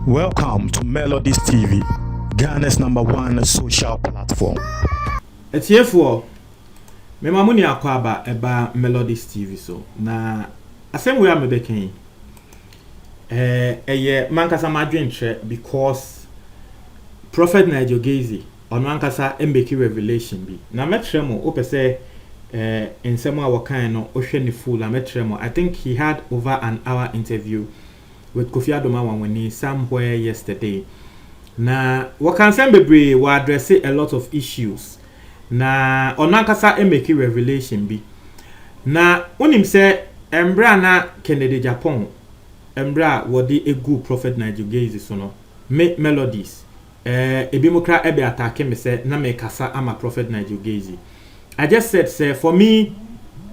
Welcome to Melodies TV, Ghana's #1 social platform. It's here for me mamuni akwaba eba Melodies TV so na asem we am bekin eye mankasa madwentre because Prophet Nigel Gazy ono ankasa embeki revelation bi na metremo opese ensemo a wakan no ohwe ni full na metremo. I think he had over an hour interview with Kofi Adoma Wanwani somewhere yesterday. Na wakan sembebre wa address a lot of issues. Na onankasa emeki revelation bi. Na unim se embra na Kennedy Japan embra wodi egu Prophet Nigel Gazy so no Melodies ebimokra ebe attack me se na me kasa ama Prophet Nigel Gazy. I just said say for me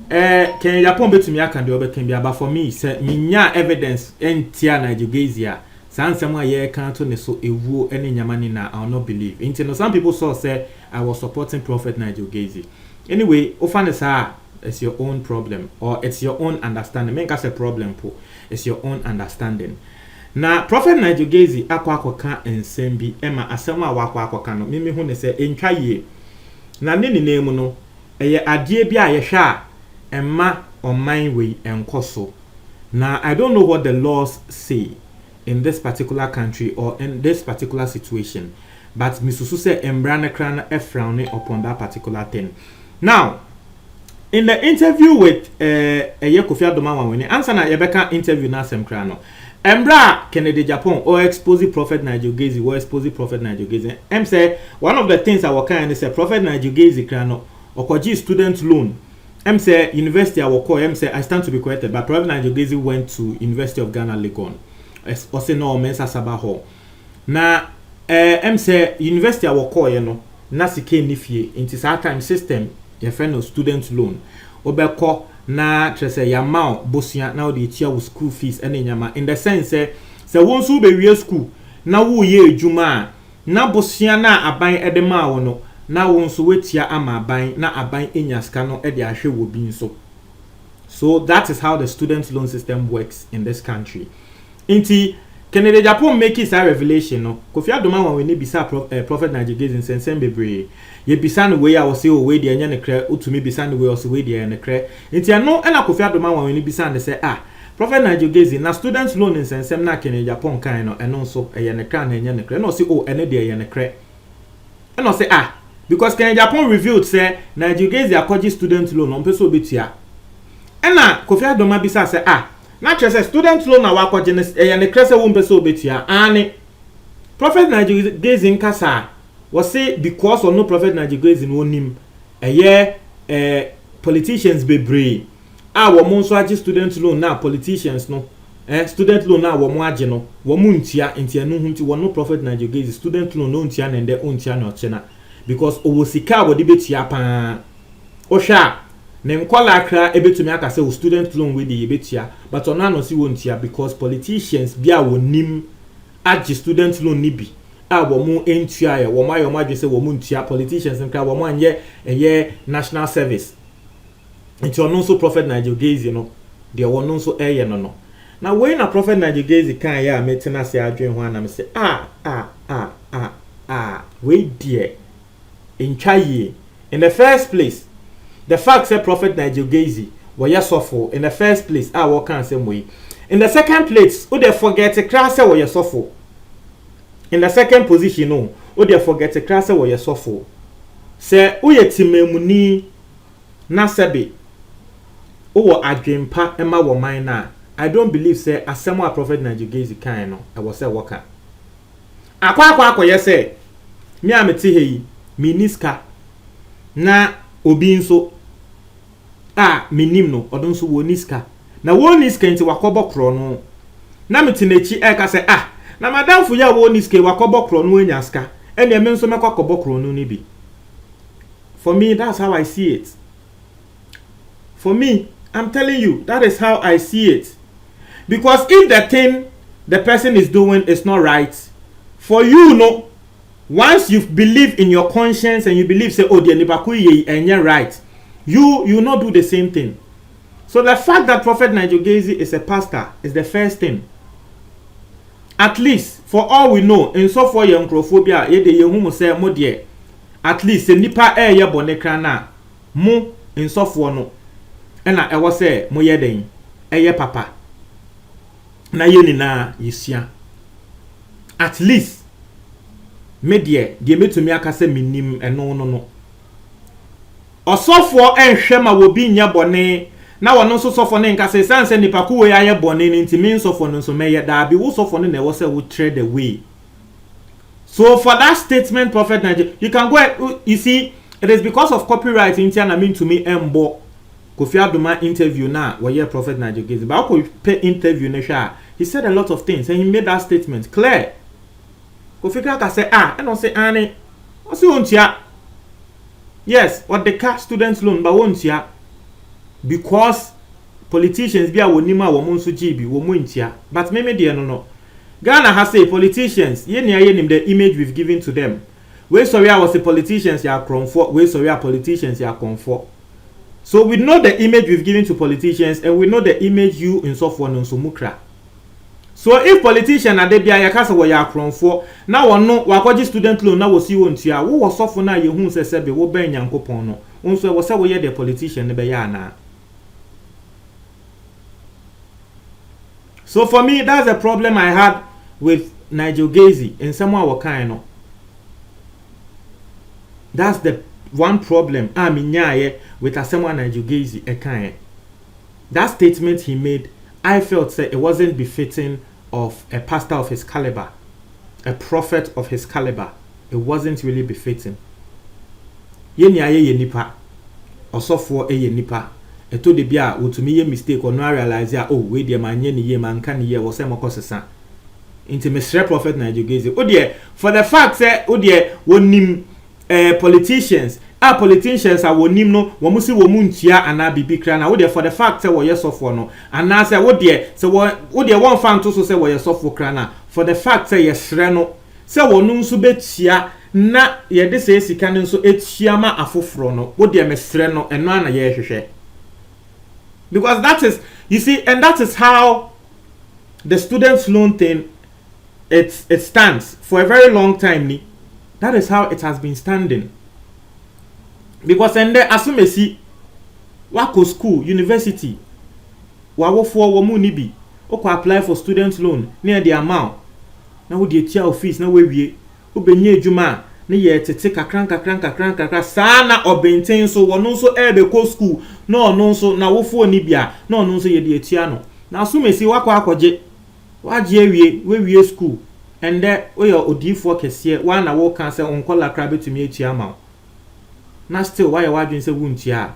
Kennedy Japan betumi aka de obekan bi aba for me say minya evidence entia Nigel Gazy a sansem a ye kan to ne so ewuo ene nyamani na I will not believe. Into some people saw say I was supporting Prophet Nigel Gazy. Anyway, often it's your own problem or it's your own understanding. Make us a problem po. It's your own understanding. Na Prophet Nigel Gazy akwa ensem bi ema asem a wakwa no mimi hu ne se entwa ye. Na ne name no eye ade bi a ye hwa a emma oman we enkoso. Na I don't know what the laws say in this particular country or in this particular situation, but misusu se embrana krana frowning upon that particular thing. Now, in the interview with Kofi Adoma Wanwani, answer na yebeka interview na sem krano. Embra Kennedy Japan or exposing Prophet Nigel Gazy or exposing Prophet Nigel Gazy. Say one of the things I work on is Prophet Nigel Gazy krano okoji student loan. Say university I work on. Say I stand to be corrected, but Prophet Nigel Gazy went to University of Ghana Legon. Ose no mensa sabaho. Na say university I work on no na sike ni fie. Inti sa time system your friend of student loan. Obeko na trese ya mao bosia na odi tia with school fees ene nyama in the sense se won so be wie school na wo ye adwuma na bosia na aban edema wo no na won so wetia ama aban na aban enya ska no ede ahwe wo bi nso. So that is how the student loan system works in this country. Inti Kennedy Japan make his revelation no Kofi Adoma Wanwani bisa Prophet Nigel Gazy nsensem bebre ye bisa no we a wo se o we de anya ne kra utumi bisa no we o se we de ne kra nti ano na Kofi Adoma Wanwani bisa ne se Prophet Nigel Gazy na student loan nsensem na Kennedy Japan kan no eno nso ye ne kra na anya ne kra no se o ene de ye ne kra eno se because Kennedy Japan revealed say Nigel Gazy akoji student loan on peso betua ena Kofi Adoma bisa se na trese student loan na wakoje ne krese wo mpese obetua ani Prophet Nigel Gazy nkasa was say because of no Prophet Nigel Gazy no nim politicians bebre wo mo nso age student loan na politicians no student loan na wo mo age no wo mo ntia ntia no hunti wo no Prophet Nigel Gazy student loan no ntia na nde ontia na ochena because owo sika wo de betua pa o hwa ne nkola akra ebetumi aka say student loan we dey betia but ona no si wontia because politicians bia wonim age student loan ni bi wo mu entua ye wo mayo madwe say wo mu ntia politicians nkra wo mu anye national service nti ono so Prophet Nigel Gazy no de wo no so eye no na we na Prophet Nigel Gazy kan ya metina se adwen ho ana me say we dear in chaye in the first place. The fact that Prophet Nigel Gazy was yesofo in the first place, what can say way. In the second place, who they forget to class was yesofo. In the second position, no, who they forget to class was yesofo. Say, who ye timemuni na sebe. Who adwempa emma wo mine na. I don't believe say asemo Prophet Nigel Gazy kan no. I was say worker. Akwa yes say. Me ameti hei miniska na obi nso minim no odon so woniska na woniska nti wakobo kro no na metinechi ka se na madamfo ya woniska wakobo kro no anyaska ene me nso mekokobo kro no ni bi. For me, that's how I see it. For me, I'm telling you, that is how I see it. Because if the thing the person is doing is not right, for you, no, once you believe in your conscience and you believe, say, oh, the nipaku ye and you're right, you not do the same thing. So the fact that Prophet Nigel Gacy is a pastor is the first thing. At least, for all we know, in so far young crophobia, ye de yehumu say mo de. At least, se nipa ye bone krana, mo in so far no. Ena ewa say mo ye den, ye papa. Na ye ni na yisia. At least, me de me to me akase minim no. Osofo enhwema wo bi nya bone na wono so sofo ne nka se sanse nipa ku we aye bone ni ntimi nsofo no so meye da bi wo sofo ne wo se wo trade the way. So for that statement, Prophet Nigel, you can go, you see, it is because of copyright in Tiana mean to me embo Kofi Adoma interview na where Prophet Nigel Gacy, but I could pay interview na he said a lot of things and he made that statement clear. Kofi Kaka say and I say ane I say ontia. Yes, what the cash students loan but ontia because politicians be a wonima wo monso GB wo montia, but me dey no. Ghana has say politicians ye nim the image we've given to them. We sorry I was the politicians ya comfort, we sorry politicians ya comfort. So we know the image we've given to politicians and we know the image you in software no so mukra. So if politician na debia ya kasa wo ya comfort, na wono wakoji student loan na wo si wontua, wo software na ye hu se sebe wo ban yankopon no. Wonso wo se wo ye the politician ne be ya na. So for me, that's a problem I had with Nigel Gacy and someone were kind of. That's the one problem with someone Nigel Gacy a kind. That statement he made, I felt it wasn't befitting of a pastor of his caliber, a prophet of his caliber. It wasn't really befitting. Ye nipa, osofo ye nipa. Eto de bia wotumi ye mistake or no realize ya oh we de man ye ni ye man kan ye wo se mokosesa. Into Mr. Prophet Nigel Gacy. Oh dear, for the fact say oh dear wonim politicians politicians are wonim no wo musi wo muntia ana bibi kra na oh dear for the fact say wo yesofo no ana say oh dear so oh dear one fan to so say wo yesofo kra na for the fact say yesre no say wo no nso betia na ye de say sika no nso etia ma afoforo no oh dear mesre no eno ana ye hwehwe. Because that is, you see, and that is how the students' loan thing it stands for a very long time. That is how it has been standing. Because and there asumesi wako school, university, wawo for wamu nibi, oko apply for student loan near the amount. Na wo die tia office na we wie, obenye adwuma ne ye tete kakran sana obenten so wono so ebe ko school no no so na wofo ni bia no no so ye de atia no na so mesi wakọ akọje waje awie we wie school and there we your odifo kese one na wo kan se onkola kra betumi atia ma na still why you wadwen se wuntia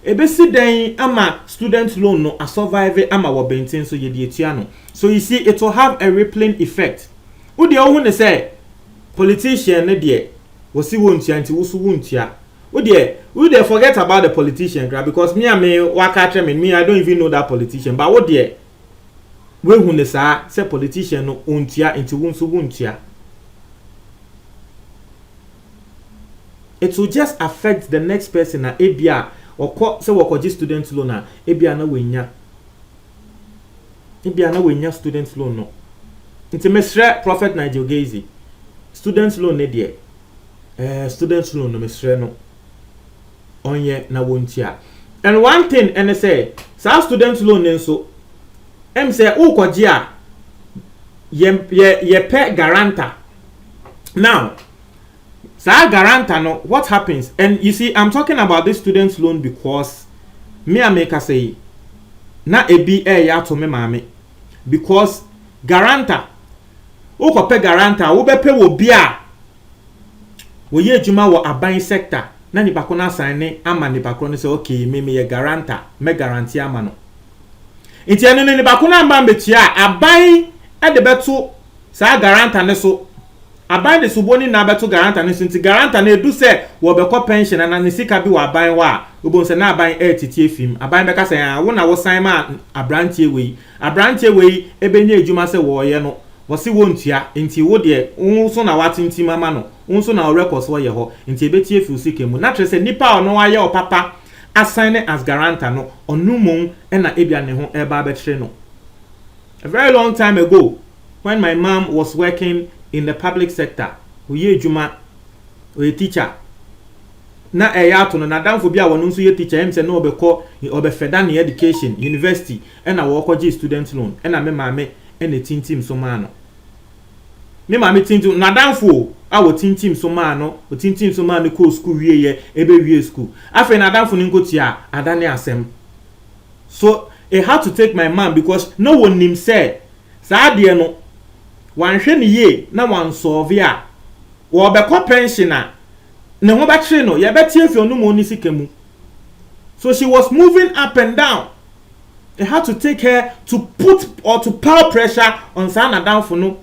ebesi den ama student loan no a survive ama wo benten so ye de atia no. So you see it will have a rippling effect. Wo de ohun ne say politician ne de wosi wontia nti wosu wontia. We dey forget about the politician because me waka me I don't even know that politician, but what there we hu ne sa say politician no ontia nti wonsu wontia. It will just affect the next person na ebia or say wakoji student loan na ebia na wenya student loan no. Nti Mr. Prophet Nigel Gacy student loan ne there student loan no Mr. no onye na wontia. And one thing and say sa student loan nso say ukoji a ye pe guarantor. Now sa guarantor no what happens, and you see I'm talking about this student loan because me ameka say na ebi ya to me mame because guarantor ukope guarantor wo be pe wo bia wo ye adwuma wo aban sector na ni bako na sign ama ni bako no say okay me ye guarantor me guarantee ama no nti eno ni bako na amba metia aban e de beto sa guarantor ne so aban de so boni na beto guarantor ne so nti guarantor na edu say wo be ko pension na ne sika bi wo aban wa obon say na aban titie fim aban be ka say wo na wo sign ma abrantie wei ebenye adwuma say wo ye no wasi wontua nti wo de unso na watinti mama no unso na records wo ye ho nti ebetie fi usike mu na trese nipa ono aye opapa assign as guarantor no onu mo na ebia ne ho eba betre no. A very long time ago, when my mom was working in the public sector, oye adwuma, oye teacher. Na eyato no nadamfo bia wono nso ye teacher em se no obefeda na education university na wo kwaji student loan na me maame na tintim so ma no. Me maame tintim nadamfo a wo tintim so ma no, wo tintim so ma no ko school wie ye ebe wie school. Afa nadamfo ni nkotia adane asem. So I had to take my mom because no one him said saa de no wan hwe ne ye na wan solve a wo be ko pensioner ne ho ba kire no ye betie fi onu mo ni sikemu. So she was moving up and down. I had to take her to put or to pile pressure on sana down for no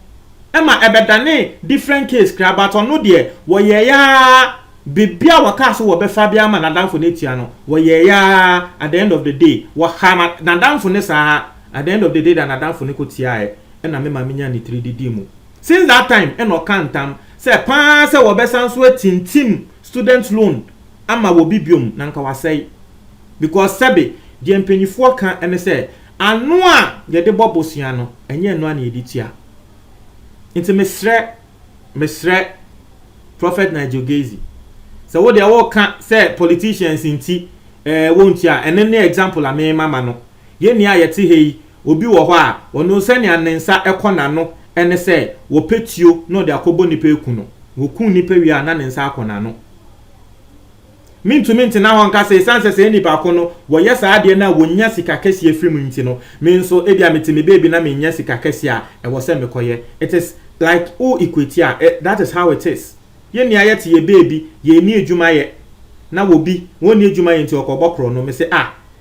Emma ebedane different case kra but ono de wo ye ya bibia waka so wo be fa bia ma nadamfo netia no wo ye ya at the end of the day wo ha nadamfo ne sa at the end of the day that nadamfo ne kotia e na me ma menya ni 3D mu. Since that time e no kantam say pa say wo be sanso atintim student loan ama wo bibiom na nka wasai because sebe die mpanyifo kan ene say anu a ye de bobosua no enye enu a na editia nti mesre Prophet Nigel Gazy. So what they all can say politicians inti won't ya and any example I me mama no. Ye ni ayeti hei obi wo ho a ono se ne anensa ekona no ene say wo petio no de akobo nipa eku no. Wo kun nipa wi a na nensa akona no. Mintu na ho nka say sanse se nipa akono wo yesa ade na wonya sika kese efrim nti no. Me nso ebia metime baby na me nya sika kese a e wo se mekoye. It is like equity that is how it is. Ye ni ayete ye baby ye ni adwuma ye na wo bi woni adwuma ye nti okobokro no me say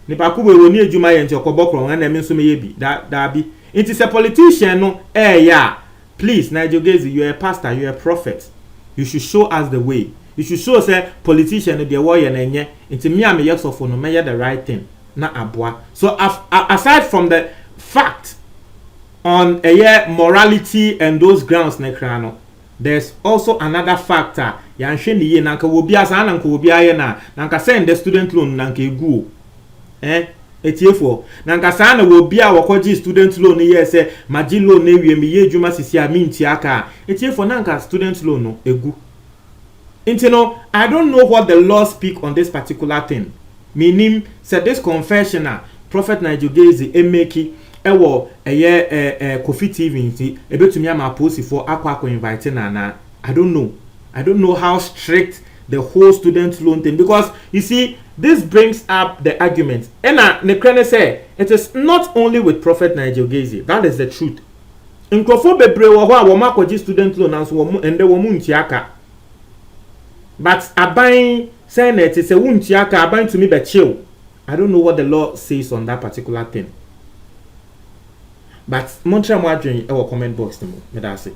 nipa ko we woni adwuma ye nti okobokro na me nso me ye bi da bi it is a politician no yeah, please Nigel Gazy, you are a pastor, you are a prophet, you should show us the way. You should show say politician no de wo ye na enye nti me am yesofo no me the right thing na aboa. So aside from the fact on morality and those grounds na kra no, there's also another factor. Yanhwe ni ye nanka wo bia sa nanka wo bia ye na nanka send the student loan nanka egu etiefo nanka sa na wo bia wo kwaji student loan ye say magi loan na wie me ye adwuma sisi a minti aka etiefo nanka student loan no egu. Intino, I don't know what the law speak on this particular thing. Meaning said this confessional Prophet Nigel Gazy emeki ewo Kofi TV nti ebetumi ama post for akwa invite na I don't know how strict the whole student loan thing, because you see this brings up the argument and ne krene say it is not only with Prophet Nigel Gazy, that is the truth. Nkofo bebre wo ho a wo makoji student loan anso wo ende wo mu ntiaka, but aban say na it is a wuntiaka aban to me be chill. I don't know what the law says on that particular thing. But Montreal Madrid, our comment box, me that's it.